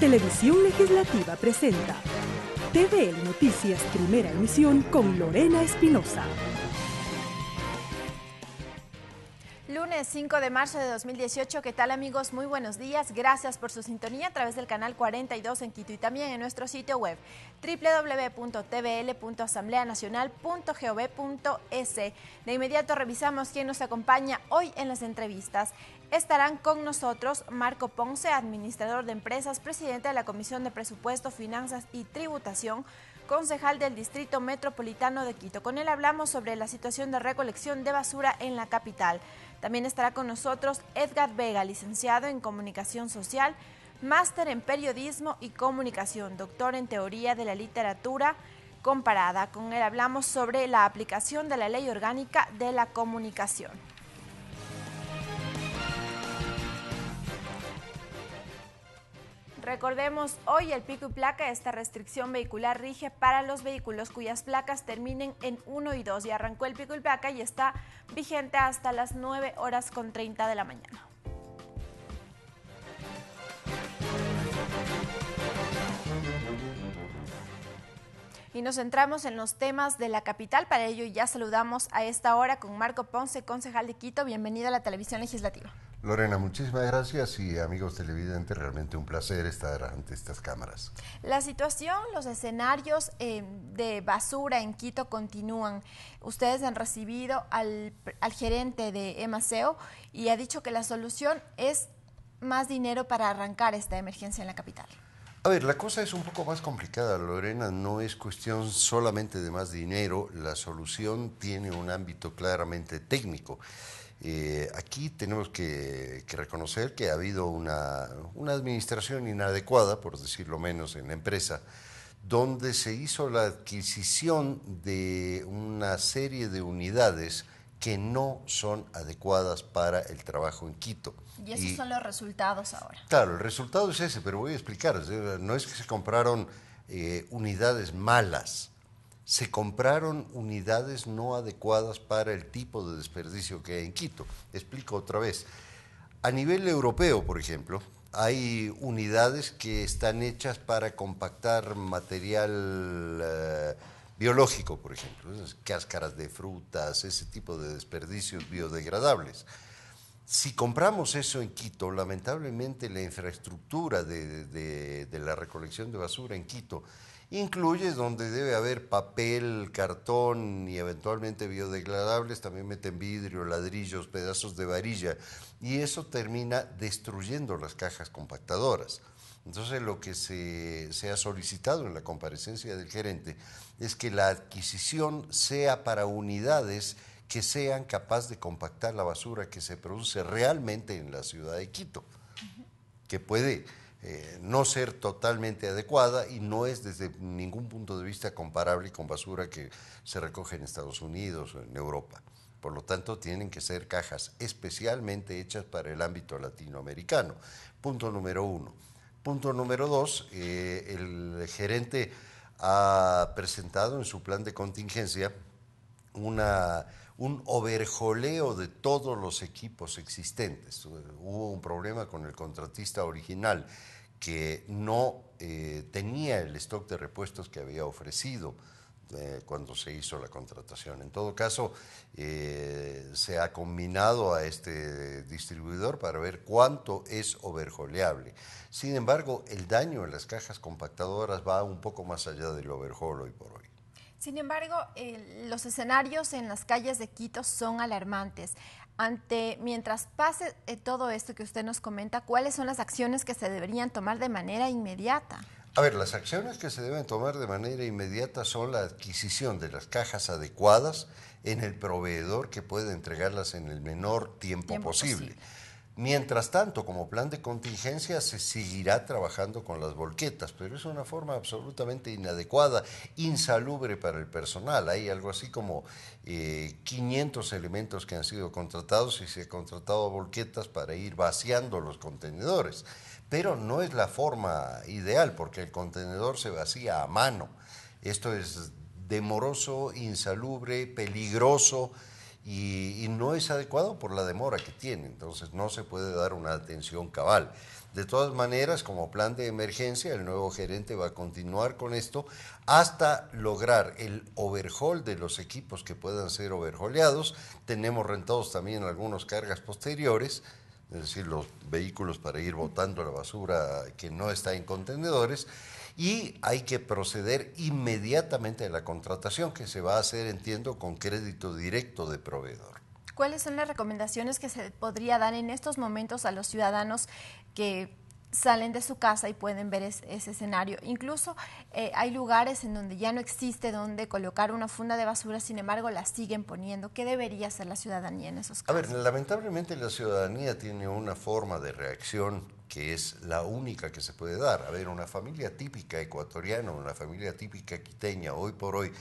Televisión Legislativa presenta TVL Noticias Primera Emisión con Lorena Espinosa. Lunes 5 de marzo de 2018, ¿qué tal amigos? Muy buenos días, gracias por su sintonía a través del canal 42 en Quito y también en nuestro sitio web www.tvl.asambleanacional.gov.es. De inmediato revisamos quién nos acompaña hoy en las entrevistas. Estarán con nosotros Marco Ponce, administrador de empresas, presidente de la Comisión de Presupuesto, Finanzas y Tributación, concejal del Distrito Metropolitano de Quito. Con él hablamos sobre la situación de recolección de basura en la capital. También estará con nosotros Edgar Vega, licenciado en Comunicación Social, máster en Periodismo y Comunicación, doctor en Teoría de la Literatura Comparada. Con él hablamos sobre la aplicación de la Ley Orgánica de la Comunicación. Recordemos, hoy el pico y placa, esta restricción vehicular rige para los vehículos cuyas placas terminen en 1 y 2. Y arrancó el pico y placa y está vigente hasta las 9:30 de la mañana. Y nos centramos en los temas de la capital. Para ello ya saludamos a esta hora con Marco Ponce, concejal de Quito. Bienvenido a la Televisión Legislativa. Lorena, muchísimas gracias y amigos televidentes, realmente un placer estar ante estas cámaras. La situación, los escenarios de basura en Quito continúan. Ustedes han recibido al gerente de Emaceo y ha dicho que la solución es más dinero para arrancar esta emergencia en la capital. A ver, la cosa es un poco más complicada, Lorena, no es cuestión solamente de más dinero, la solución tiene un ámbito claramente técnico. Aquí tenemos que reconocer que ha habido una administración inadecuada, por decirlo menos, en la empresa, donde se hizo la adquisición de una serie de unidades que no son adecuadas para el trabajo en Quito. Y esos son los resultados ahora. Claro, el resultado es ese, pero voy a explicar. No es que se compraron unidades malas, se compraron unidades no adecuadas para el tipo de desperdicio que hay en Quito. Explico otra vez. A nivel europeo, por ejemplo, hay unidades que están hechas para compactar material biológico, por ejemplo, cáscaras de frutas, ese tipo de desperdicios biodegradables. Si compramos eso en Quito, lamentablemente la infraestructura de la recolección de basura en Quito incluye donde debe haber papel, cartón y eventualmente biodegradables, también meten vidrio, ladrillos, pedazos de varilla, y eso termina destruyendo las cajas compactadoras. Entonces lo que se ha solicitado en la comparecencia del gerente es que la adquisición sea para unidades que sean capaces de compactar la basura que se produce realmente en la ciudad de Quito, que puede no ser totalmente adecuada y no es desde ningún punto de vista comparable con basura que se recoge en Estados Unidos o en Europa. Por lo tanto, tienen que ser cajas especialmente hechas para el ámbito latinoamericano. Punto número 1. Punto número 2, el gerente ha presentado en su plan de contingencia un overholeo de todos los equipos existentes. Hubo un problema con el contratista original que no tenía el stock de repuestos que había ofrecido cuando se hizo la contratación. En todo caso, se ha combinado a este distribuidor para ver cuánto es overholeable. Sin embargo, el daño en las cajas compactadoras va un poco más allá del overhaul hoy por hoy. Sin embargo, los escenarios en las calles de Quito son alarmantes. Mientras pase todo esto que usted nos comenta, ¿cuáles son las acciones que se deberían tomar de manera inmediata? A ver, las acciones que se deben tomar de manera inmediata son la adquisición de las cajas adecuadas en el proveedor que pueda entregarlas en el menor tiempo posible. Mientras tanto, como plan de contingencia, se seguirá trabajando con las volquetas, pero es una forma absolutamente inadecuada, insalubre para el personal. Hay algo así como 500 elementos que han sido contratados y se han contratado volquetas para ir vaciando los contenedores. Pero no es la forma ideal, porque el contenedor se vacía a mano. Esto es demoroso, insalubre, peligroso, y no es adecuado por la demora que tiene, entonces no se puede dar una atención cabal. De todas maneras, como plan de emergencia, el nuevo gerente va a continuar con esto hasta lograr el overhaul de los equipos que puedan ser overhauleados. Tenemos rentados también algunos cargas posteriores, es decir, los vehículos para ir botando la basura que no está en contenedores, y hay que proceder inmediatamente a la contratación, que se va a hacer, entiendo, con crédito directo de proveedor. ¿Cuáles son las recomendaciones que se podría dar en estos momentos a los ciudadanos que salen de su casa y pueden ver ese escenario? Incluso hay lugares en donde ya no existe donde colocar una funda de basura, sin embargo la siguen poniendo. ¿Qué debería hacer la ciudadanía en esos casos? A ver, lamentablemente la ciudadanía tiene una forma de reacción que es la única que se puede dar. A ver, una familia típica ecuatoriana, una familia típica quiteña, hoy por hoy,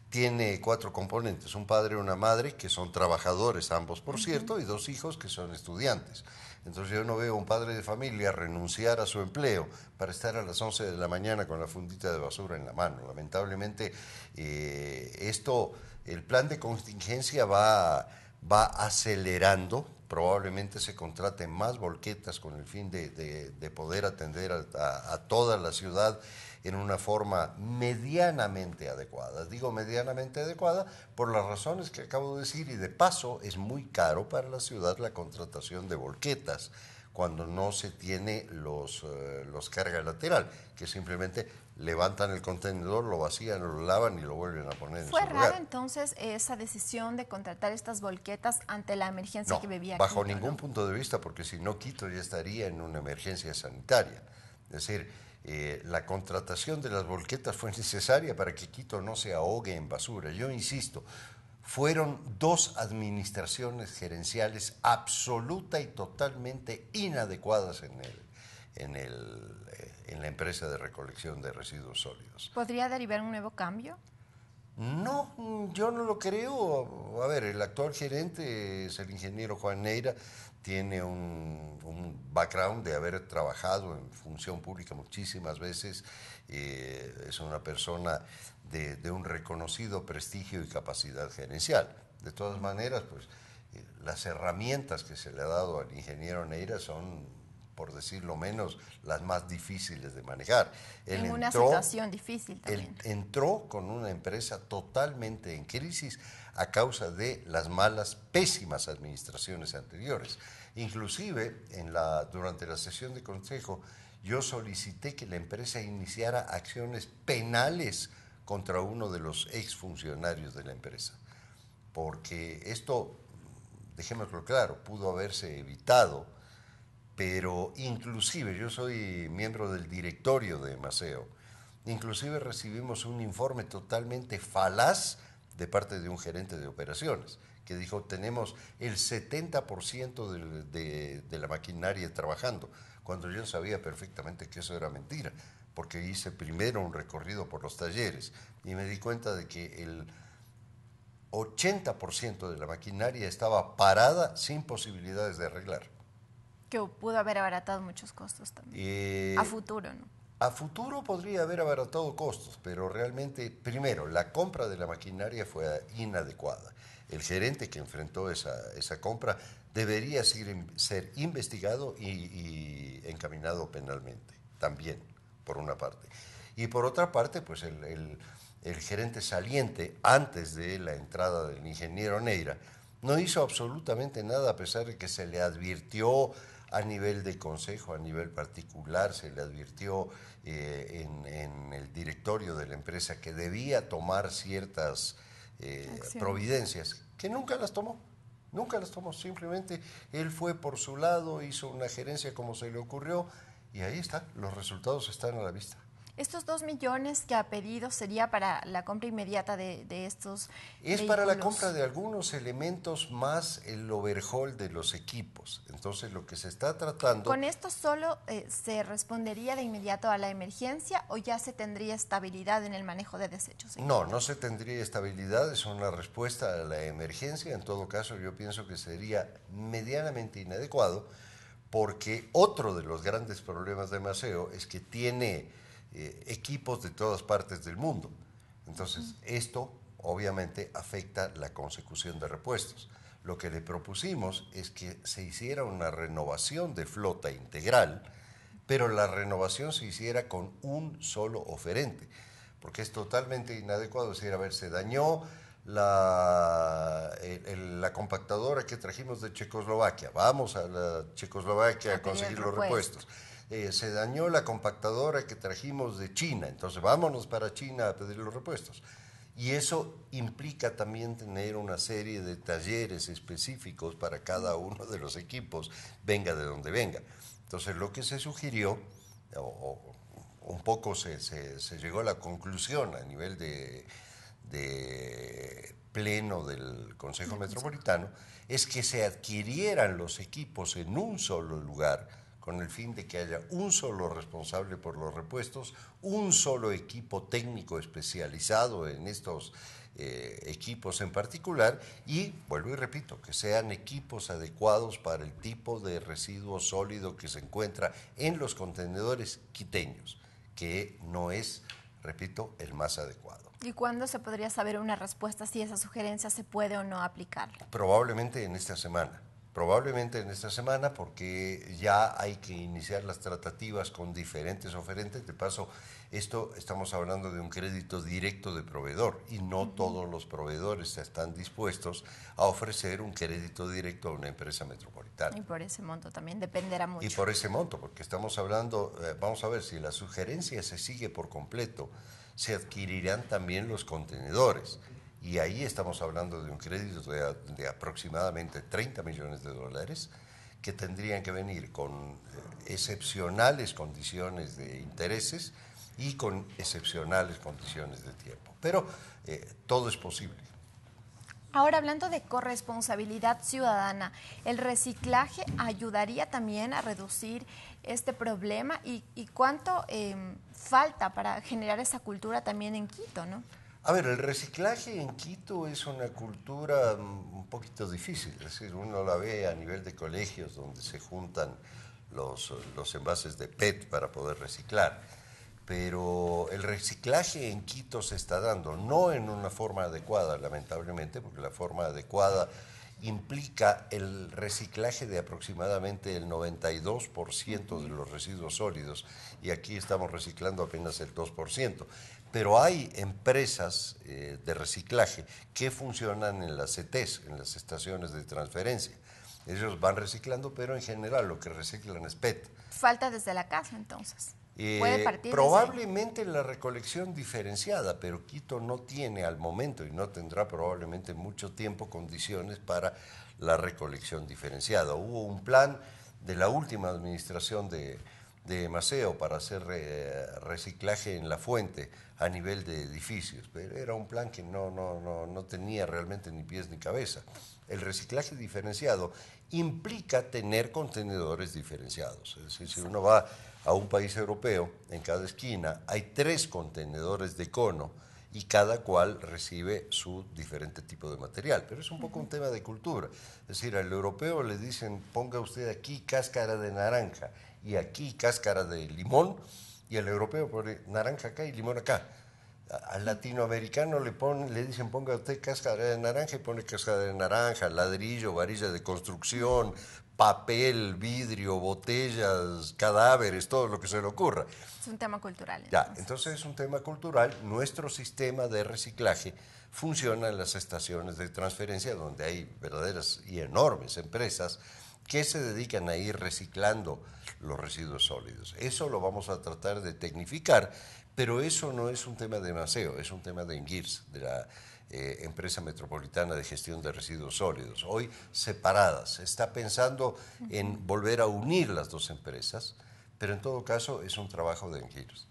tiene 4 componentes, un padre y una madre que son trabajadores ambos, por cierto, y 2 hijos que son estudiantes. Entonces yo no veo a un padre de familia renunciar a su empleo para estar a las 11 de la mañana con la fundita de basura en la mano. Lamentablemente el plan de contingencia va acelerando. Probablemente se contraten más volquetas con el fin de poder atender a toda la ciudad en una forma medianamente adecuada. Digo medianamente adecuada por las razones que acabo de decir, y de paso es muy caro para la ciudad la contratación de volquetas cuando no se tiene los carga lateral, que simplemente levantan el contenedor, lo vacían, lo lavan y lo vuelven a poner en su lugar. ¿Fue raro entonces esa decisión de contratar estas volquetas ante la emergencia que vivía Quito? Bajo ningún punto de vista, porque si no, Quito ya estaría en una emergencia sanitaria. Es decir, la contratación de las volquetas fue necesaria para que Quito no se ahogue en basura. Yo insisto, fueron 2 administraciones gerenciales absoluta y totalmente inadecuadas en la empresa de recolección de residuos sólidos. ¿Podría derivar un nuevo cambio? No, yo no lo creo. A ver, el actual gerente es el ingeniero Juan Neira, tiene un background de haber trabajado en función pública muchísimas veces, es una persona de un reconocido prestigio y capacidad gerencial. De todas maneras, pues las herramientas que se le ha dado al ingeniero Neira son, por decirlo menos, las más difíciles de manejar. En una situación difícil también. Él entró con una empresa totalmente en crisis a causa de las malas, pésimas administraciones anteriores. Inclusive, durante la sesión de consejo, yo solicité que la empresa iniciara acciones penales contra uno de los exfuncionarios de la empresa, porque esto, dejémoslo claro, pudo haberse evitado. Pero inclusive, yo soy miembro del directorio de Maceo, inclusive recibimos un informe totalmente falaz de parte de un gerente de operaciones, que dijo, tenemos el 70% de la maquinaria trabajando, cuando yo sabía perfectamente que eso era mentira, porque hice primero un recorrido por los talleres y me di cuenta de que el 80% de la maquinaria estaba parada sin posibilidades de arreglar. Que pudo haber abaratado muchos costos también. A futuro, ¿no? A futuro podría haber abaratado costos, pero realmente, primero, la compra de la maquinaria fue inadecuada. El gerente que enfrentó esa compra debería ser investigado y encaminado penalmente, también, por una parte. Y por otra parte, pues el gerente saliente, antes de la entrada del ingeniero Neira, no hizo absolutamente nada, a pesar de que se le advirtió a nivel de consejo, a nivel particular, se le advirtió en el directorio de la empresa que debía tomar ciertas providencias, que nunca las tomó, simplemente él fue por su lado, hizo una gerencia como se le ocurrió, y ahí está, los resultados están a la vista. ¿Estos 2 millones que ha pedido sería para la compra inmediata de estos vehículos? Para la compra de algunos elementos más el overhaul de los equipos. Entonces, lo que se está tratando... ¿Con esto solo se respondería de inmediato a la emergencia o ya se tendría estabilidad en el manejo de desechos? No se tendría estabilidad, es una respuesta a la emergencia. En todo caso, yo pienso que sería medianamente inadecuado, porque otro de los grandes problemas de Maceo es que tiene equipos de todas partes del mundo. Entonces, esto obviamente afecta la consecución de repuestos. Lo que le propusimos es que se hiciera una renovación de flota integral, pero la renovación se hiciera con un solo oferente, porque es totalmente inadecuado decir, a ver, se dañó la compactadora que trajimos de Checoslovaquia, vamos a la Checoslovaquia a conseguir los repuestos. Se dañó la compactadora que trajimos de China, entonces vámonos para China a pedir los repuestos. Y eso implica también tener una serie de talleres específicos para cada uno de los equipos, venga de donde venga. Entonces lo que se sugirió, o un poco se llegó a la conclusión a nivel de pleno del Consejo Metropolitano, es que se adquirieran los equipos en un solo lugar, con el fin de que haya un solo responsable por los repuestos, un solo equipo técnico especializado en estos equipos en particular, y vuelvo y repito, que sean equipos adecuados para el tipo de residuo sólido que se encuentra en los contenedores quiteños, que no es, repito, el más adecuado. ¿Y cuándo se podría saber una respuesta si esa sugerencia se puede o no aplicar? Probablemente en esta semana. Probablemente en esta semana, porque ya hay que iniciar las tratativas con diferentes oferentes. De paso, estamos hablando de un crédito directo de proveedor y no todos los proveedores están dispuestos a ofrecer un crédito directo a una empresa metropolitana. Y por ese monto también dependerá mucho. Y por ese monto, porque estamos hablando, vamos a ver, si la sugerencia se sigue por completo, se adquirirán también los contenedores. Y ahí estamos hablando de un crédito de aproximadamente 30 millones de dólares que tendrían que venir con excepcionales condiciones de intereses y con excepcionales condiciones de tiempo. Pero todo es posible. Ahora, hablando de corresponsabilidad ciudadana, ¿el reciclaje ayudaría también a reducir este problema? ¿Y cuánto falta para generar esa cultura también en Quito, no? A ver, el reciclaje en Quito es una cultura un poquito difícil, es decir, uno la ve a nivel de colegios donde se juntan los envases de PET para poder reciclar, pero el reciclaje en Quito se está dando, no en una forma adecuada, lamentablemente, porque la forma adecuada implica el reciclaje de aproximadamente el 92% de los residuos sólidos, y aquí estamos reciclando apenas el 2%. Pero hay empresas de reciclaje que funcionan en las CTs, en las estaciones de transferencia. Ellos van reciclando, pero en general lo que reciclan es PET. Falta desde la casa, entonces. ¿Puede partir probablemente la recolección diferenciada, pero Quito no tiene al momento y no tendrá probablemente mucho tiempo condiciones para la recolección diferenciada. Hubo un plan de la última administración de Maceo para hacer reciclaje en la fuente a nivel de edificios, pero era un plan que no tenía realmente ni pies ni cabeza. El reciclaje diferenciado implica tener contenedores diferenciados, es decir, si uno va a un país europeo, en cada esquina hay 3 contenedores de cono y cada cual recibe su diferente tipo de material, pero es un poco un tema de cultura, es decir, al europeo le dicen ponga usted aquí cáscara de naranja y aquí cáscara de limón, y al europeo pone naranja acá y limón acá. Al latinoamericano le dicen ponga usted cáscara de naranja y pone cáscara de naranja, ladrillo, varilla de construcción, papel, vidrio, botellas, cadáveres, todo lo que se le ocurra. Es un tema cultural. Entonces es un tema cultural. Nuestro sistema de reciclaje funciona en las estaciones de transferencia donde hay verdaderas y enormes empresas que se dedican a ir reciclando los residuos sólidos. Eso lo vamos a tratar de tecnificar, pero eso no es un tema de Maceo, es un tema de ENGIRS, de la Empresa Metropolitana de Gestión de Residuos Sólidos. Hoy separadas, se está pensando en volver a unir las dos empresas, pero en todo caso es un trabajo de ENGIRS.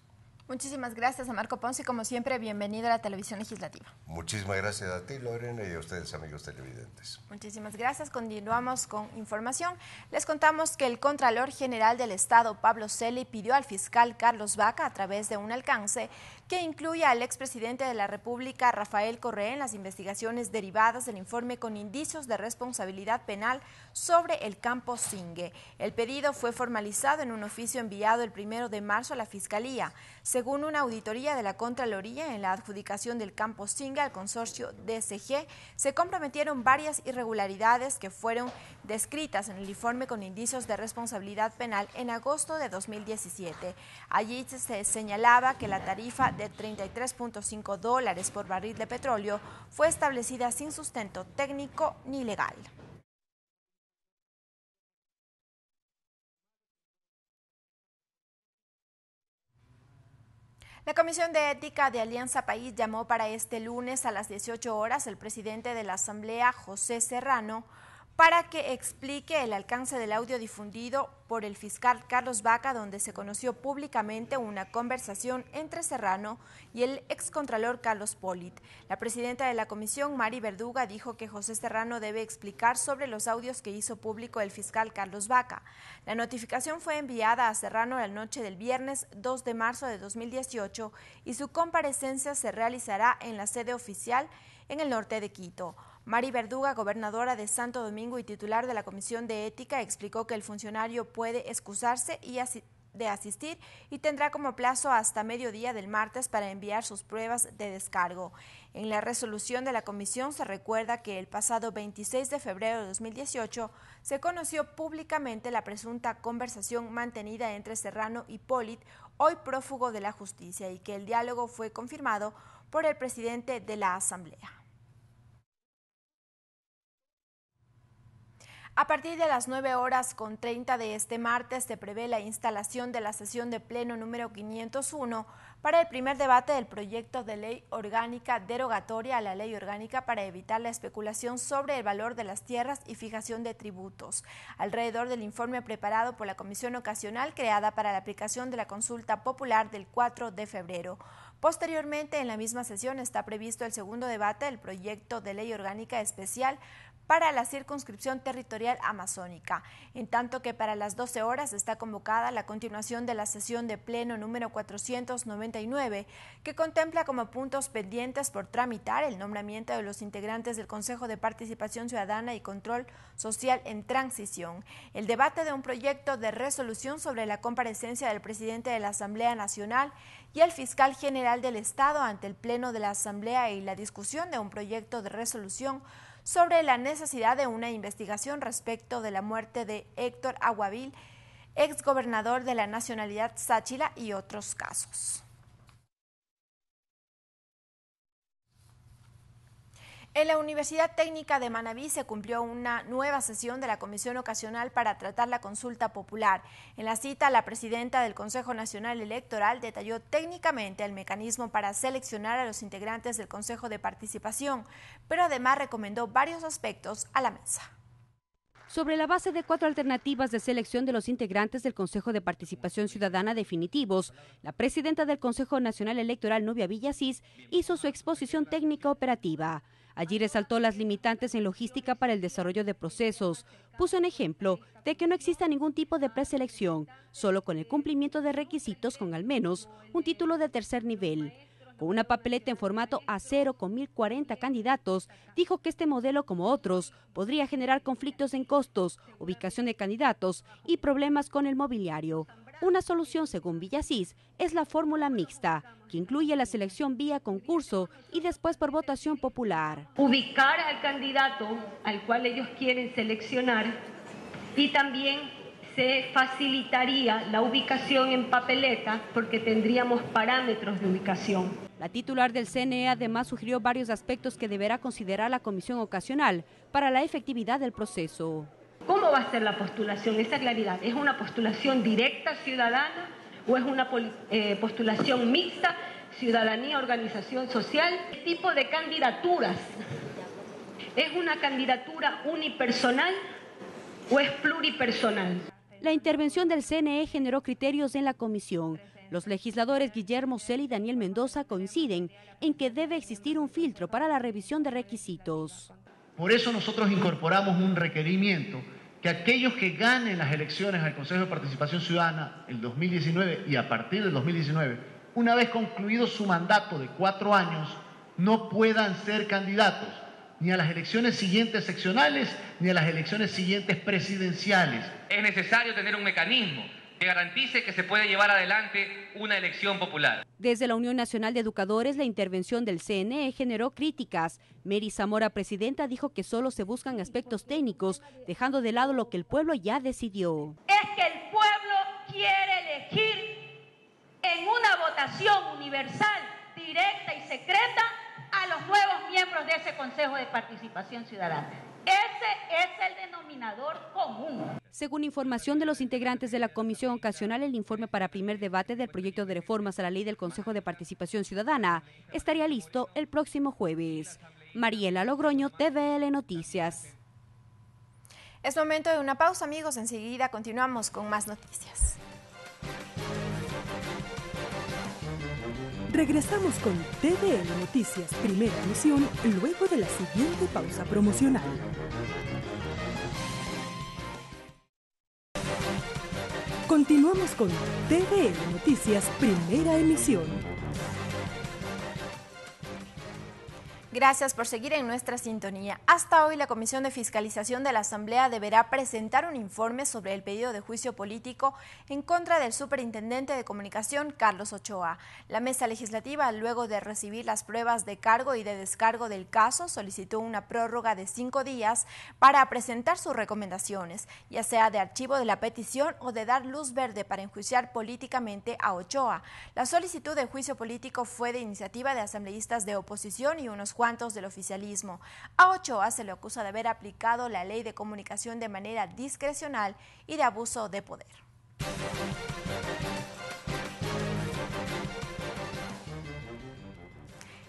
Muchísimas gracias a Marco Ponce y como siempre, bienvenido a la Televisión Legislativa. Muchísimas gracias a ti, Lorena, y a ustedes, amigos televidentes. Muchísimas gracias. Continuamos con información. Les contamos que el Contralor General del Estado, Pablo Celi, pidió al fiscal Carlos Vaca, a través de un alcance, que incluye al expresidente de la República, Rafael Correa, en las investigaciones derivadas del informe con indicios de responsabilidad penal sobre el campo Zingue. El pedido fue formalizado en un oficio enviado el 1 de marzo a la Fiscalía. Según una auditoría de la Contraloría, en la adjudicación del campo Zingue al consorcio DSG, se comprometieron varias irregularidades que fueron descritas en el informe con indicios de responsabilidad penal en agosto de 2017. Allí se señalaba que la tarifa de $33.5 por barril de petróleo fue establecida sin sustento técnico ni legal. La Comisión de Ética de Alianza País llamó para este lunes a las 18 horas al presidente de la Asamblea, José Serrano, para que explique el alcance del audio difundido por el fiscal Carlos Vaca, donde se conoció públicamente una conversación entre Serrano y el excontralor Carlos Polit. La presidenta de la comisión, Mari Verduga, dijo que José Serrano debe explicar sobre los audios que hizo público el fiscal Carlos Vaca. La notificación fue enviada a Serrano la noche del viernes 2 de marzo de 2018 y su comparecencia se realizará en la sede oficial en el norte de Quito. Mari Verduga, gobernadora de Santo Domingo y titular de la Comisión de Ética, explicó que el funcionario puede excusarse de asistir y tendrá como plazo hasta mediodía del martes para enviar sus pruebas de descargo. En la resolución de la comisión se recuerda que el pasado 26 de febrero de 2018 se conoció públicamente la presunta conversación mantenida entre Serrano y Polit, hoy prófugo de la justicia, y que el diálogo fue confirmado por el presidente de la Asamblea. A partir de las 9:30 de este martes se prevé la instalación de la sesión de pleno número 501 para el primer debate del proyecto de ley orgánica derogatoria a la ley orgánica para evitar la especulación sobre el valor de las tierras y fijación de tributos, alrededor del informe preparado por la Comisión Ocasional creada para la aplicación de la consulta popular del 4 de febrero. Posteriormente, en la misma sesión está previsto el segundo debate del proyecto de ley orgánica especial para la circunscripción territorial amazónica, en tanto que para las 12 horas está convocada la continuación de la sesión de pleno número 499, que contempla como puntos pendientes por tramitar el nombramiento de los integrantes del Consejo de Participación Ciudadana y Control Social en Transición, el debate de un proyecto de resolución sobre la comparecencia del presidente de la Asamblea Nacional y el fiscal general del Estado ante el Pleno de la Asamblea y la discusión de un proyecto de resolución sobre la necesidad de una investigación respecto de la muerte de Héctor Aguavil, exgobernador de la nacionalidad Sáchila, y otros casos. En la Universidad Técnica de Manabí se cumplió una nueva sesión de la Comisión Ocasional para tratar la consulta popular. En la cita, la presidenta del Consejo Nacional Electoral detalló técnicamente el mecanismo para seleccionar a los integrantes del Consejo de Participación, pero además recomendó varios aspectos a la mesa. Sobre la base de 4 alternativas de selección de los integrantes del Consejo de Participación Ciudadana definitivos, la presidenta del Consejo Nacional Electoral, Nubia Villasís, hizo su exposición técnica operativa. Allí resaltó las limitantes en logística para el desarrollo de procesos. Puso un ejemplo de que no exista ningún tipo de preselección, solo con el cumplimiento de requisitos con al menos un título de tercer nivel. Con una papeleta en formato A0 con 1.040 candidatos, dijo que este modelo, como otros, podría generar conflictos en costos, ubicación de candidatos y problemas con el mobiliario. Una solución, según Villasís, es la fórmula mixta, que incluye la selección vía concurso y después por votación popular. Ubicar al candidato al cual ellos quieren seleccionar, y también se facilitaría la ubicación en papeleta porque tendríamos parámetros de ubicación. La titular del CNE además sugirió varios aspectos que deberá considerar la comisión ocasional para la efectividad del proceso. ¿Cómo va a ser la postulación? Esa claridad. ¿Es una postulación directa ciudadana o es una postulación mixta, ciudadanía, organización social? ¿Qué tipo de candidaturas? ¿Es una candidatura unipersonal o es pluripersonal? La intervención del CNE generó criterios en la comisión. Los legisladores Guillermo Celi y Daniel Mendoza coinciden en que debe existir un filtro para la revisión de requisitos. Por eso nosotros incorporamos un requerimiento que aquellos que ganen las elecciones al Consejo de Participación Ciudadana el 2019 y a partir del 2019 una vez concluido su mandato de 4 años, no puedan ser candidatos ni a las elecciones siguientes seccionales ni a las elecciones siguientes presidenciales. Es necesario tener un mecanismo que garantice que se puede llevar adelante una elección popular. Desde la Unión Nacional de Educadores, la intervención del CNE generó críticas. Mary Zamora, presidenta, dijo que solo se buscan aspectos técnicos, dejando de lado lo que el pueblo ya decidió. Es que el pueblo quiere elegir en una votación universal, directa y secreta a los nuevos miembros de ese Consejo de Participación Ciudadana. Ese es el denominador común. Según información de los integrantes de la comisión ocasional, el informe para primer debate del proyecto de reformas a la ley del Consejo de Participación Ciudadana estaría listo el próximo jueves. Mariela Logroño, TVL Noticias. Es momento de una pausa, amigos. Enseguida continuamos con más noticias. Regresamos con TVL Noticias, primera emisión, luego de la siguiente pausa promocional. Continuamos con TVL Noticias, primera emisión. Gracias por seguir en nuestra sintonía. Hasta hoy, la Comisión de Fiscalización de la Asamblea deberá presentar un informe sobre el pedido de juicio político en contra del superintendente de comunicación, Carlos Ochoa. La mesa legislativa, luego de recibir las pruebas de cargo y de descargo del caso, solicitó una prórroga de 5 días para presentar sus recomendaciones, ya sea de archivo de la petición o de dar luz verde para enjuiciar políticamente a Ochoa. La solicitud de juicio político fue de iniciativa de asambleístas de oposición y unos cuantos del oficialismo. A Ochoa se le acusa de haber aplicado la ley de comunicación de manera discrecional y de abuso de poder.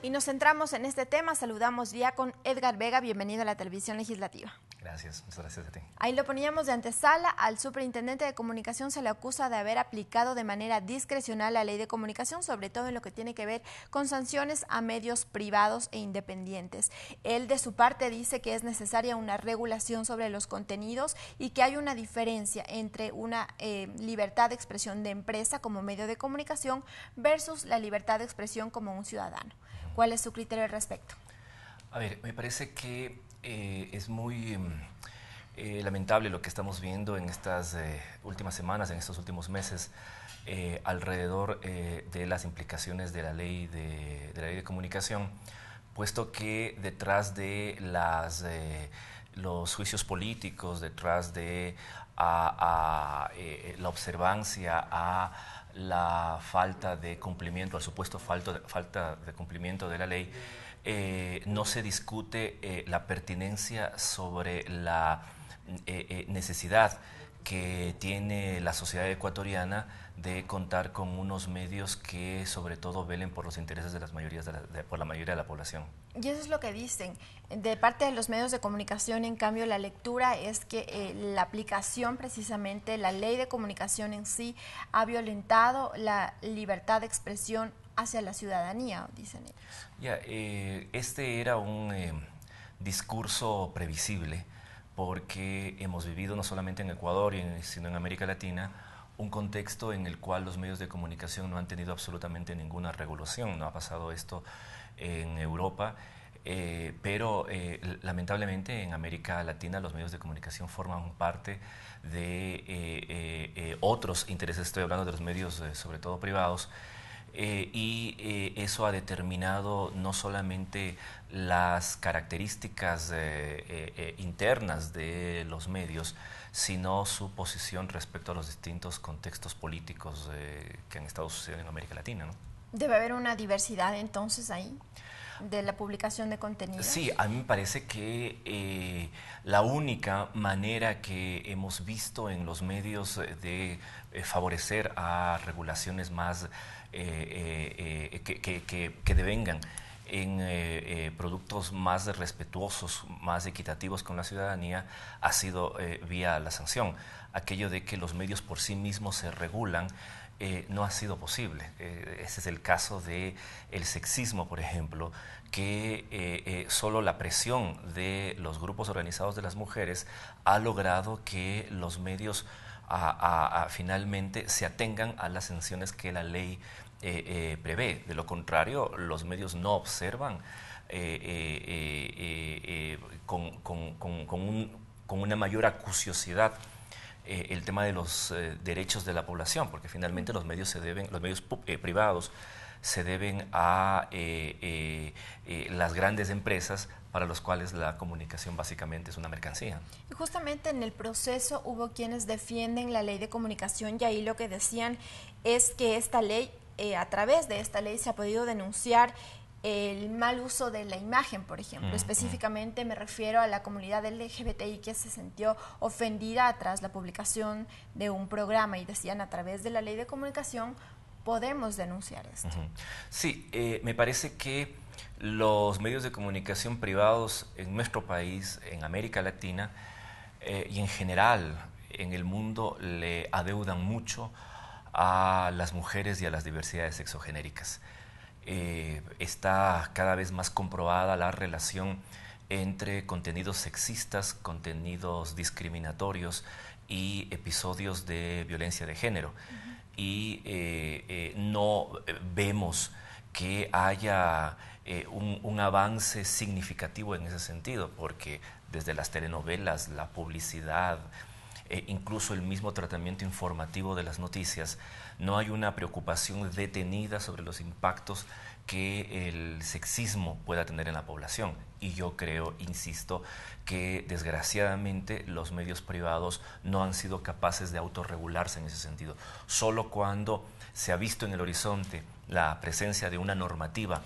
Y nos centramos en este tema. Saludamos ya con Edgar Vega. Bienvenido a la Televisión Legislativa. Gracias, muchas gracias a ti. Ahí lo poníamos de antesala. Al superintendente de comunicación se le acusa de haber aplicado de manera discrecional la ley de comunicación, sobre todo en lo que tiene que ver con sanciones a medios privados e independientes. Él, de su parte, dice que es necesaria una regulación sobre los contenidos y que hay una diferencia entre una libertad de expresión de empresa como medio de comunicación versus la libertad de expresión como un ciudadano. ¿Cuál es su criterio al respecto? A ver, me parece que es muy lamentable lo que estamos viendo en estas últimas semanas, en estos últimos meses, alrededor de las implicaciones de la ley de comunicación, puesto que detrás de los juicios políticos, detrás de la observancia a la falta de cumplimiento, al supuesto falta de cumplimiento de la ley, no se discute la pertinencia sobre la necesidad que tiene la sociedad ecuatoriana de contar con unos medios que sobre todo velen por los intereses de las mayorías por la mayoría de la población. Y eso es lo que dicen. De parte de los medios de comunicación, en cambio, la lectura es que la aplicación, precisamente, la ley de comunicación en sí, ha violentado la libertad de expresión hacia la ciudadanía, dicen ellos. Ya, este era un discurso previsible, porque hemos vivido no solamente en Ecuador, sino en América Latina, un contexto en el cual los medios de comunicación no han tenido absolutamente ninguna regulación. No ha pasado esto en Europa, pero lamentablemente en América Latina los medios de comunicación forman parte de otros intereses. Estoy hablando de los medios sobre todo privados, y eso ha determinado no solamente las características internas de los medios, sino su posición respecto a los distintos contextos políticos que han estado sucediendo en América Latina, ¿no? ¿Debe haber una diversidad entonces ahí de la publicación de contenidos? Sí, a mí me parece que la única manera que hemos visto en los medios de favorecer a regulaciones más que devengan en productos más respetuosos, más equitativos con la ciudadanía, ha sido vía la sanción. Aquello de que los medios por sí mismos se regulan no ha sido posible. Ese es el caso del sexismo, por ejemplo, que solo la presión de los grupos organizados de las mujeres ha logrado que los medios finalmente se atengan a las sanciones que la ley prevé. De lo contrario, los medios no observan con una mayor acuciosidad el tema de los derechos de la población, porque finalmente los medios privados se deben a las grandes empresas para los cuales la comunicación básicamente es una mercancía. Y justamente en el proceso hubo quienes defienden la ley de comunicación y ahí lo que decían es que esta ley, a través de esta ley se ha podido denunciar el mal uso de la imagen, por ejemplo. Específicamente me refiero a la comunidad LGBTI que se sintió ofendida tras la publicación de un programa y decían, a través de la ley de comunicación podemos denunciar esto. Sí, me parece que los medios de comunicación privados en nuestro país, en América Latina y en general en el mundo le adeudan mucho a las mujeres y a las diversidades sexogenéricas. Está cada vez más comprobada la relación entre contenidos sexistas, contenidos discriminatorios y episodios de violencia de género. Y no vemos que haya un avance significativo en ese sentido, porque desde las telenovelas, la publicidad, incluso el mismo tratamiento informativo de las noticias, no hay una preocupación detenida sobre los impactos que el sexismo pueda tener en la población. Y yo creo, insisto, que desgraciadamente los medios privados no han sido capaces de autorregularse en ese sentido. Solo cuando se ha visto en el horizonte la presencia de una normativa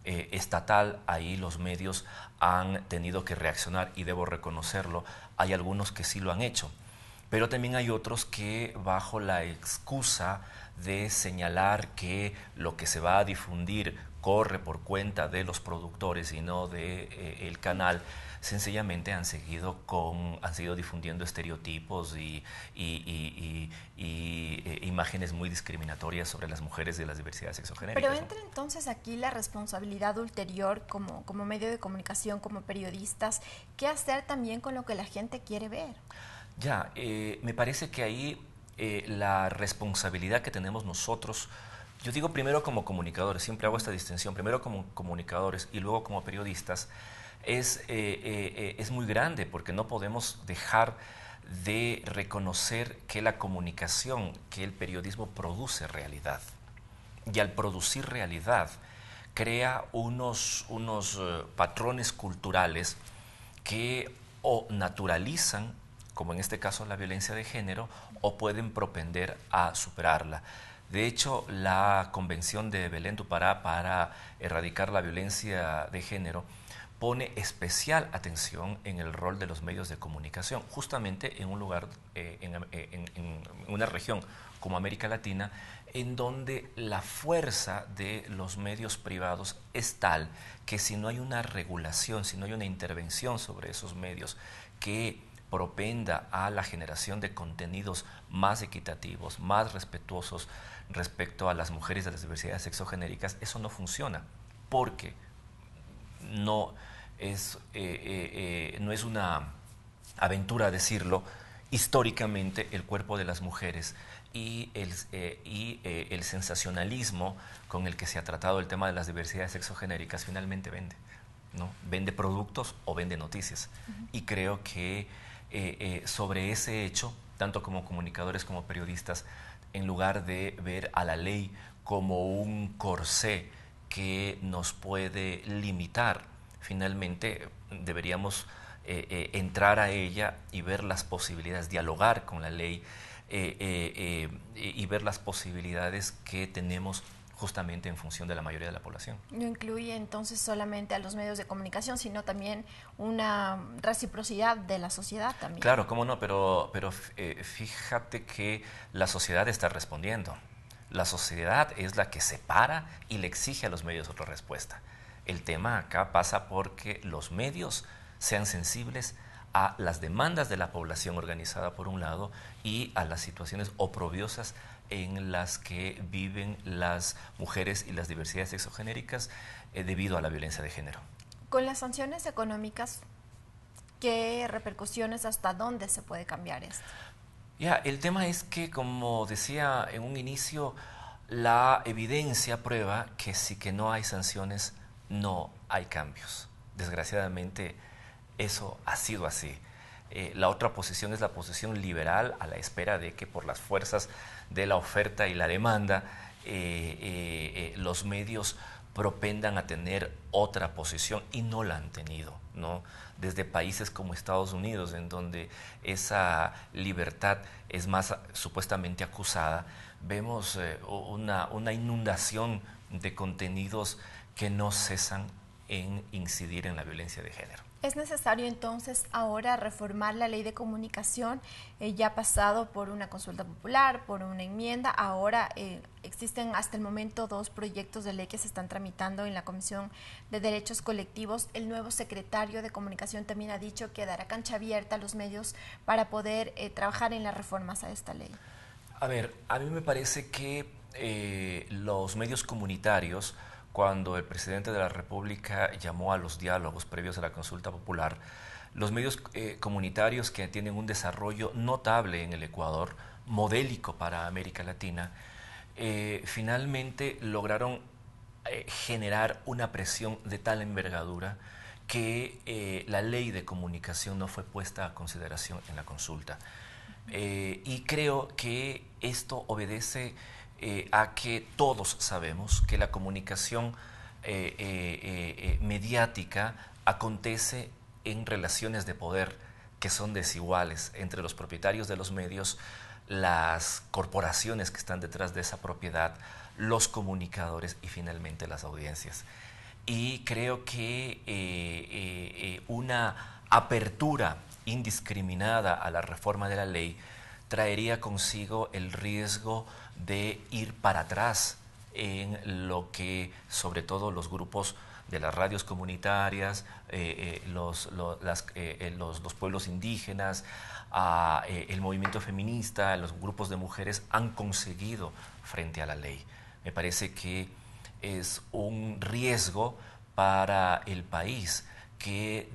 estatal, ahí los medios han tenido que reaccionar y debo reconocerlo. Hay algunos que sí lo han hecho, pero también hay otros que bajo la excusa de señalar que lo que se va a difundir corre por cuenta de los productores y no de el canal, sencillamente han seguido difundiendo estereotipos y imágenes muy discriminatorias sobre las mujeres de las diversidades sexogenéricas. Pero entra entonces aquí la responsabilidad ulterior como medio de comunicación, como periodistas, ¿qué hacer también con lo que la gente quiere ver? Ya, me parece que ahí la responsabilidad que tenemos nosotros, yo digo primero como comunicadores, siempre hago esta distinción, primero como comunicadores y luego como periodistas, es muy grande porque no podemos dejar de reconocer que la comunicación, que el periodismo produce realidad. Y al producir realidad crea unos patrones culturales que o naturalizan, como en este caso la violencia de género, o pueden propender a superarla. De hecho, la Convención de Belén do Pará para erradicar la violencia de género pone especial atención en el rol de los medios de comunicación, justamente en un lugar, en una región como América Latina, en donde la fuerza de los medios privados es tal que si no hay una regulación, si no hay una intervención sobre esos medios que propenda a la generación de contenidos más equitativos, más respetuosos respecto a las mujeres de las diversidades sexogenéricas, eso no funciona, porque no es una aventura decirlo, históricamente el cuerpo de las mujeres y el sensacionalismo con el que se ha tratado el tema de las diversidades sexogenéricas finalmente vende, ¿no? Vende productos o vende noticias. Y creo que sobre ese hecho, tanto como comunicadores como periodistas, en lugar de ver a la ley como un corsé que nos puede limitar, finalmente deberíamos entrar a ella y ver las posibilidades, dialogar con la ley y ver las posibilidades que tenemos justamente en función de la mayoría de la población. No incluye entonces solamente a los medios de comunicación, sino también una reciprocidad de la sociedad también. Claro, cómo no, pero fíjate que la sociedad está respondiendo. La sociedad es la que se para y le exige a los medios otra respuesta. El tema acá pasa porque los medios sean sensibles a las demandas de la población organizada por un lado y a las situaciones oprobiosas en las que viven las mujeres y las diversidades sexogenéricas debido a la violencia de género. Con las sanciones económicas, ¿qué repercusiones, hasta dónde se puede cambiar esto? Ya, el tema es que, como decía en un inicio, la evidencia prueba que si que no hay sanciones, no hay cambios. Desgraciadamente, eso ha sido así. La otra posición es la posición liberal, a la espera de que por las fuerzas de la oferta y la demanda los medios propendan a tener otra posición, y no la han tenido, ¿no? Desde países como Estados Unidos, en donde esa libertad es más supuestamente acusada, vemos una inundación de contenidos que no cesan en incidir en la violencia de género. ¿Es necesario entonces ahora reformar la ley de comunicación? Ya ha pasado por una consulta popular, por una enmienda, ahora existen hasta el momento 2 proyectos de ley que se están tramitando en la Comisión de Derechos Colectivos. El nuevo secretario de Comunicación también ha dicho que dará cancha abierta a los medios para poder trabajar en las reformas a esta ley. A ver, a mí me parece que los medios comunitarios, cuando el presidente de la República llamó a los diálogos previos a la consulta popular, los medios comunitarios que tienen un desarrollo notable en el Ecuador, modélico para América Latina, finalmente lograron generar una presión de tal envergadura que la ley de comunicación no fue puesta a consideración en la consulta. Y creo que esto obedece a que todos sabemos que la comunicación mediática acontece en relaciones de poder que son desiguales entre los propietarios de los medios, las corporaciones que están detrás de esa propiedad, los comunicadores y finalmente las audiencias. Y creo que una apertura indiscriminada a la reforma de la ley traería consigo el riesgo de ir para atrás en lo que sobre todo los grupos de las radios comunitarias, los pueblos indígenas, el movimiento feminista, los grupos de mujeres han conseguido frente a la ley. Me parece que es un riesgo para el país que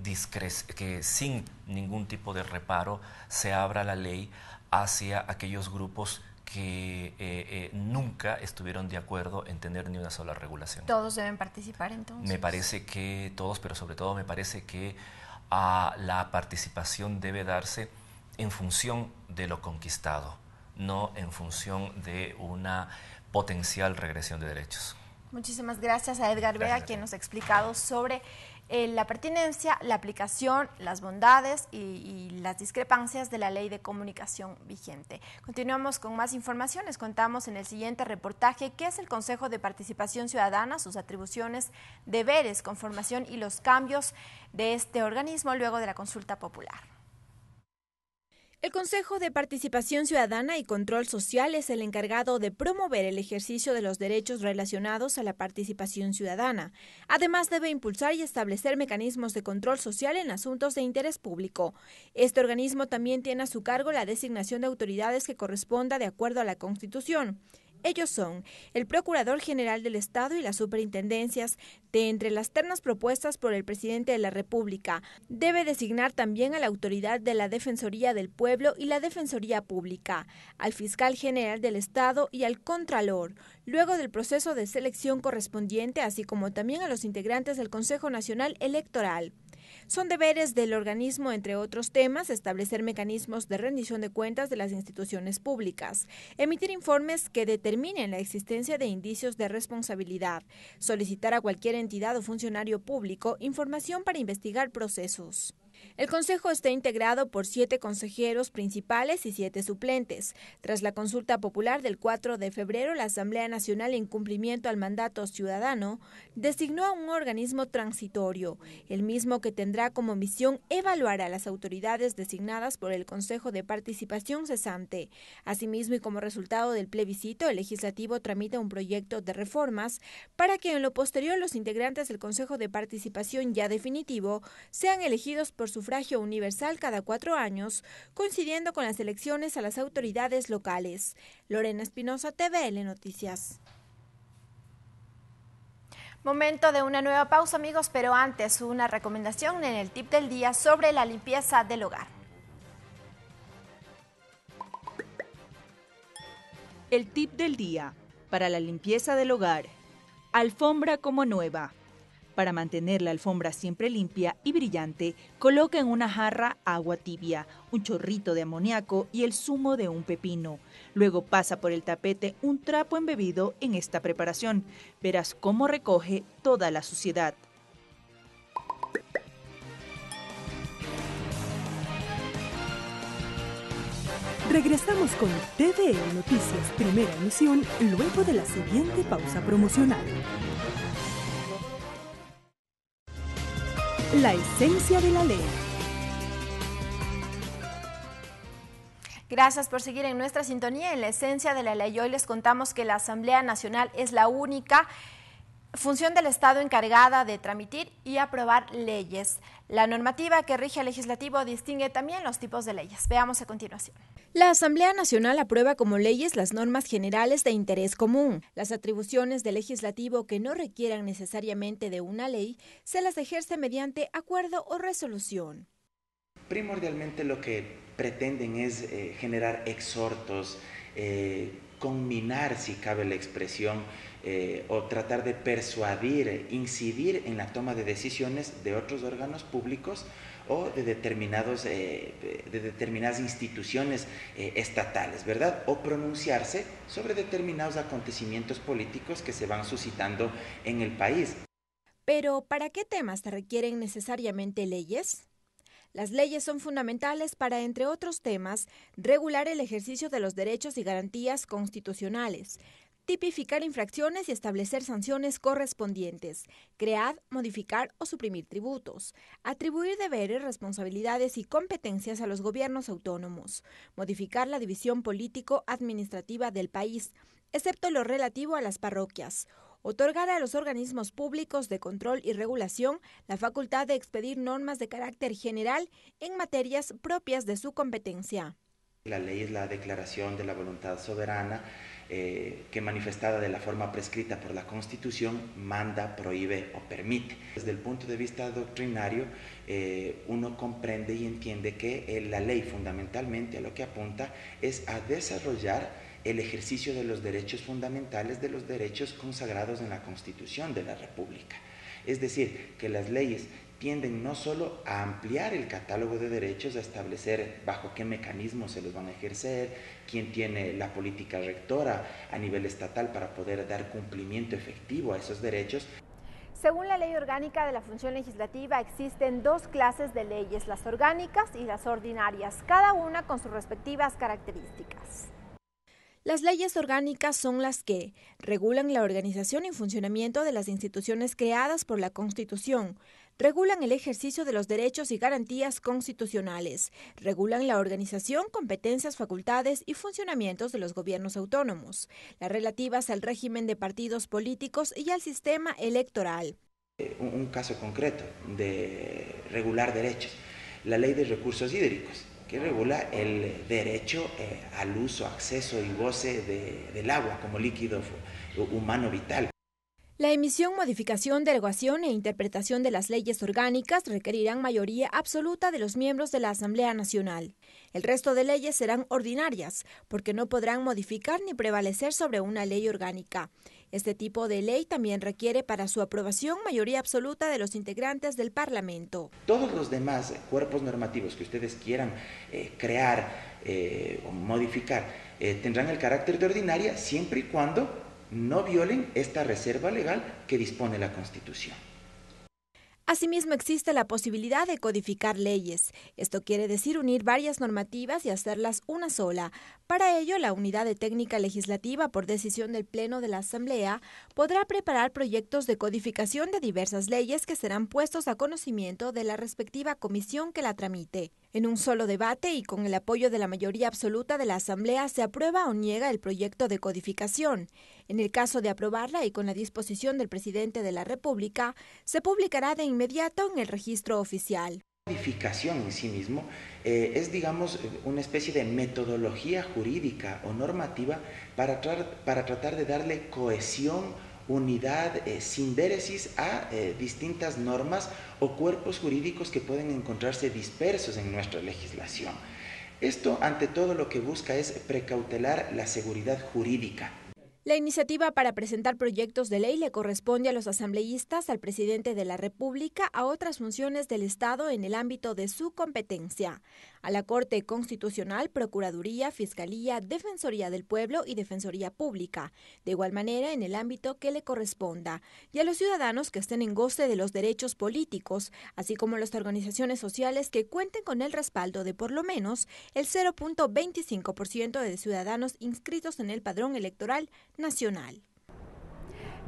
sin ningún tipo de reparo se abra la ley hacia aquellos grupos que nunca estuvieron de acuerdo en tener ni una sola regulación. ¿Todos deben participar entonces? Me parece que todos, pero sobre todo me parece que la participación debe darse en función de lo conquistado, no en función de una potencial regresión de derechos. Muchísimas gracias a Edgar Vega, quien nos ha explicado sobre la pertinencia, la aplicación, las bondades y las discrepancias de la ley de comunicación vigente. Continuamos con más informaciones. Contamos en el siguiente reportaje qué es el Consejo de Participación Ciudadana, sus atribuciones, deberes, conformación y los cambios de este organismo luego de la consulta popular. El Consejo de Participación Ciudadana y Control Social es el encargado de promover el ejercicio de los derechos relacionados a la participación ciudadana. Además, debe impulsar y establecer mecanismos de control social en asuntos de interés público. Este organismo también tiene a su cargo la designación de autoridades que corresponda de acuerdo a la Constitución. Ellos son el Procurador General del Estado y las superintendencias. De entre las ternas propuestas por el presidente de la República, debe designar también a la autoridad de la Defensoría del Pueblo y la Defensoría Pública, al Fiscal General del Estado y al Contralor, luego del proceso de selección correspondiente, así como también a los integrantes del Consejo Nacional Electoral. Son deberes del organismo, entre otros temas, establecer mecanismos de rendición de cuentas de las instituciones públicas, emitir informes que determinen la existencia de indicios de responsabilidad, solicitar a cualquier entidad o funcionario público información para investigar procesos. El Consejo está integrado por 7 consejeros principales y 7 suplentes. Tras la consulta popular del 4 de febrero, la Asamblea Nacional, en cumplimiento al mandato ciudadano, designó a un organismo transitorio, el mismo que tendrá como misión evaluar a las autoridades designadas por el Consejo de Participación cesante. Asimismo, y como resultado del plebiscito, el Legislativo tramita un proyecto de reformas para que en lo posterior los integrantes del Consejo de Participación ya definitivo sean elegidos por sufragio universal cada 4 años, coincidiendo con las elecciones a las autoridades locales. Lorena Espinosa, TVL Noticias. Momento de una nueva pausa, amigos, pero antes una recomendación en el tip del día sobre la limpieza del hogar. El tip del día. para la limpieza del hogar. Alfombra como nueva. Para mantener la alfombra siempre limpia y brillante, coloca en una jarra agua tibia, un chorrito de amoníaco y el zumo de un pepino. Luego pasa por el tapete un trapo embebido en esta preparación. Verás cómo recoge toda la suciedad. Regresamos con TVE Noticias Primera Emisión luego de la siguiente pausa promocional. La esencia de la ley. Gracias por seguir en nuestra sintonía en la esencia de la ley. Hoy les contamos que la Asamblea Nacional es la única función del Estado encargada de tramitir y aprobar leyes. La normativa que rige al legislativo distingue también los tipos de leyes. Veamos a continuación. La Asamblea Nacional aprueba como leyes las normas generales de interés común. Las atribuciones del legislativo que no requieran necesariamente de una ley se las ejerce mediante acuerdo o resolución. Primordialmente lo que pretenden es generar exhortos, conminar, si cabe la expresión, o tratar de persuadir, incidir en la toma de decisiones de otros órganos públicos o de determinadas instituciones estatales, ¿verdad? O pronunciarse sobre determinados acontecimientos políticos que se van suscitando en el país. Pero, ¿para qué temas se requieren necesariamente leyes? Las leyes son fundamentales para, entre otros temas, regular el ejercicio de los derechos y garantías constitucionales, tipificar infracciones y establecer sanciones correspondientes, crear, modificar o suprimir tributos, atribuir deberes, responsabilidades y competencias a los gobiernos autónomos, modificar la división político-administrativa del país, excepto lo relativo a las parroquias, otorgar a los organismos públicos de control y regulación la facultad de expedir normas de carácter general en materias propias de su competencia. La ley es la declaración de la voluntad soberana que manifestada de la forma prescrita por la Constitución manda, prohíbe o permite. Desde el punto de vista doctrinario, uno comprende y entiende que la ley fundamentalmente a lo que apunta es a desarrollar el ejercicio de los derechos fundamentales, de los derechos consagrados en la Constitución de la República. Es decir, que las leyes tienden no solo a ampliar el catálogo de derechos, a establecer bajo qué mecanismos se los van a ejercer, quién tiene la política rectora a nivel estatal para poder dar cumplimiento efectivo a esos derechos. Según la Ley Orgánica de la Función Legislativa, existen dos clases de leyes, las orgánicas y las ordinarias, cada una con sus respectivas características. Las leyes orgánicas son las que regulan la organización y funcionamiento de las instituciones creadas por la Constitución, regulan el ejercicio de los derechos y garantías constitucionales, regulan la organización, competencias, facultades y funcionamientos de los gobiernos autónomos, las relativas al régimen de partidos políticos y al sistema electoral. Un caso concreto de regular derechos, la Ley de Recursos Hídricos, que regula el derecho al uso, acceso y goce del agua como líquido humano vital. La emisión, modificación, derogación e interpretación de las leyes orgánicas requerirán mayoría absoluta de los miembros de la Asamblea Nacional. El resto de leyes serán ordinarias, porque no podrán modificar ni prevalecer sobre una ley orgánica. Este tipo de ley también requiere para su aprobación mayoría absoluta de los integrantes del Parlamento. Todos los demás cuerpos normativos que ustedes quieran crear o modificar tendrán el carácter de ordinaria siempre y cuando no violen esta reserva legal que dispone la Constitución. Asimismo, existe la posibilidad de codificar leyes. Esto quiere decir unir varias normativas y hacerlas una sola. Para ello, la Unidad de Técnica Legislativa, por decisión del Pleno de la Asamblea, podrá preparar proyectos de codificación de diversas leyes que serán puestos a conocimiento de la respectiva comisión que la tramite. En un solo debate y con el apoyo de la mayoría absoluta de la Asamblea se aprueba o niega el proyecto de codificación. En el caso de aprobarla y con la disposición del presidente de la República, se publicará de inmediato en el registro oficial. La codificación en sí mismo es, digamos, una especie de metodología jurídica o normativa para tratar de darle cohesión, unidad, sindéresis a distintas normas o cuerpos jurídicos que pueden encontrarse dispersos en nuestra legislación. Esto, ante todo, lo que busca es precautelar la seguridad jurídica. La iniciativa para presentar proyectos de ley le corresponde a los asambleístas, al presidente de la República, a otras funciones del Estado en el ámbito de su competencia, a la Corte Constitucional, Procuraduría, Fiscalía, Defensoría del Pueblo y Defensoría Pública, de igual manera en el ámbito que le corresponda, y a los ciudadanos que estén en goce de los derechos políticos, así como a las organizaciones sociales que cuenten con el respaldo de por lo menos el 0.25% de ciudadanos inscritos en el padrón electoral nacional.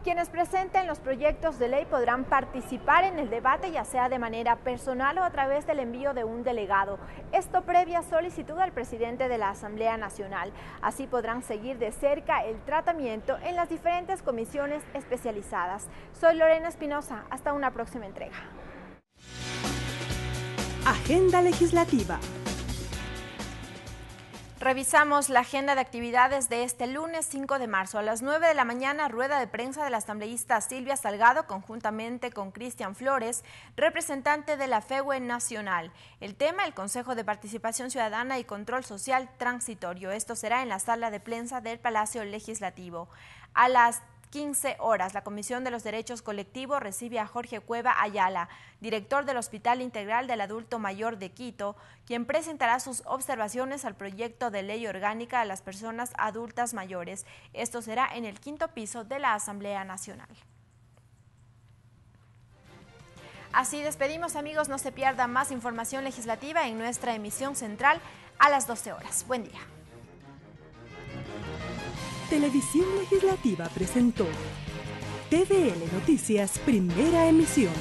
Quienes presenten los proyectos de ley podrán participar en el debate, ya sea de manera personal o a través del envío de un delegado. Esto previa solicitud al presidente de la Asamblea Nacional. Así podrán seguir de cerca el tratamiento en las diferentes comisiones especializadas. Soy Lorena Espinosa. Hasta una próxima entrega. Agenda legislativa. Revisamos la agenda de actividades de este lunes 5 de marzo. A las 9 de la mañana, rueda de prensa de la asambleísta Silvia Salgado, conjuntamente con Cristian Flores, representante de la FEWE Nacional. El tema, el Consejo de Participación Ciudadana y Control Social Transitorio. Esto será en la sala de prensa del Palacio Legislativo. A las 15 horas, la Comisión de los Derechos Colectivos recibe a Jorge Cueva Ayala, director del Hospital Integral del Adulto Mayor de Quito, quien presentará sus observaciones al proyecto de ley orgánica a las personas adultas mayores. Esto será en el 5º piso de la Asamblea Nacional. Así despedimos, amigos. No se pierda más información legislativa en nuestra emisión central a las 12 horas. Buen día. Televisión Legislativa presentó TVL Noticias, primera emisión.